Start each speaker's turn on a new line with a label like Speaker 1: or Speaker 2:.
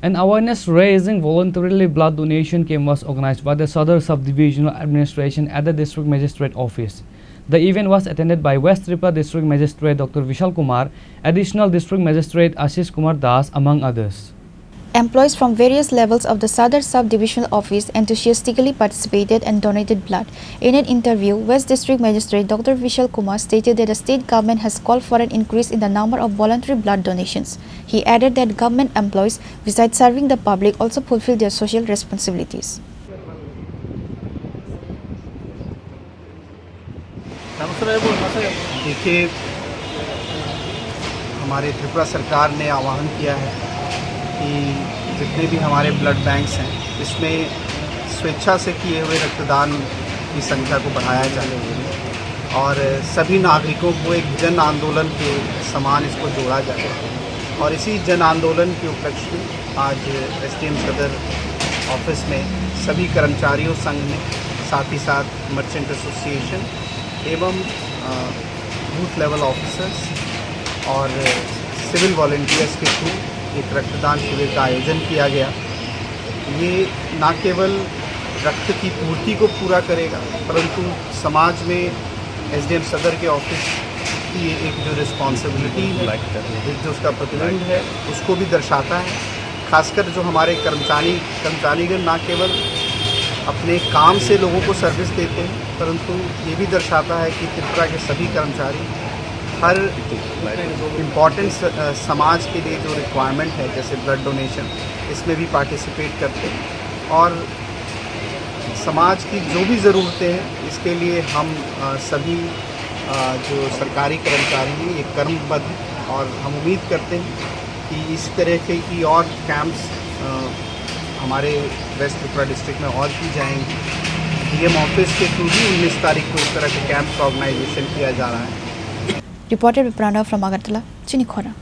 Speaker 1: An awareness-raising voluntarily blood donation camp was organized by the Sadar Sub-Divisional Administration at the District Magistrate Office. The event was attended by West Tripura District Magistrate Dr. Vishal Kumar, Additional District Magistrate Ashish Kumar Das, among others.
Speaker 2: Employees from various levels of the Sadar Sub-Divisional Office enthusiastically participated and donated blood. In an interview, West District Magistrate Dr. Vishal Kumar stated that the state government has called for an increase in the number of voluntary blood donations. He added that government employees, besides serving the public, also fulfill their social responsibilities.
Speaker 3: देखिए, हमारे त्रिपुरा सरकार ने आह्वान किया है कि जितने भी हमारे ब्लड बैंक्स हैं, इसमें स्वेच्छा से किए हुए रक्तदान की संख्या को बढ़ाया जाए और सभी नागरिकों को एक जन आंदोलन के समान इसको जोड़ा जाए। और इसी जन आंदोलन के उपलक्ष्य में आज एसडीएम सदर ऑफिस में सभी कर्मचारियों संघ ने, साथ ही साथ मर्चेंट एसोसिएशन एवं बूथ लेवल ऑफिसर्स और सिविल वॉलंटियर्स के थ्रू एक रक्तदान शिविर का आयोजन किया गया। ये न केवल रक्त की पूर्ति को पूरा करेगा, परंतु समाज में एसडीएम सदर के ऑफिस की एक जो रिस्पॉन्सिबिलिटी है, एक जो उसका प्रतिबंध है, उसको भी दर्शाता है। खासकर जो हमारे कर्मचारीगण न केवल अपने काम से लोगों को सर्विस देते हैं, परंतु ये भी दर्शाता है कि त्रिपुरा के सभी कर्मचारी हर इम्पॉर्टेंट समाज के लिए जो रिक्वायरमेंट है, जैसे ब्लड डोनेशन, इसमें भी पार्टिसिपेट करते हैं और समाज की जो भी ज़रूरतें हैं, इसके लिए हम सभी जो सरकारी कर्मचारी हैं, ये कर्मबद्ध हैं और हम उम्मीद करते हैं कि इस तरह के की और कैंप्स हमारे वेस्ट त्रिपुरा डिस्ट्रिक्ट में और की जाएंगी। डीएम ऑफिस के थ्रू भी 19 तारीख को इस तरह के कैंप का ऑर्गेनाइजेशन किया जा रहा है।
Speaker 2: Reported by Pranav from Agartala, Chinikhora.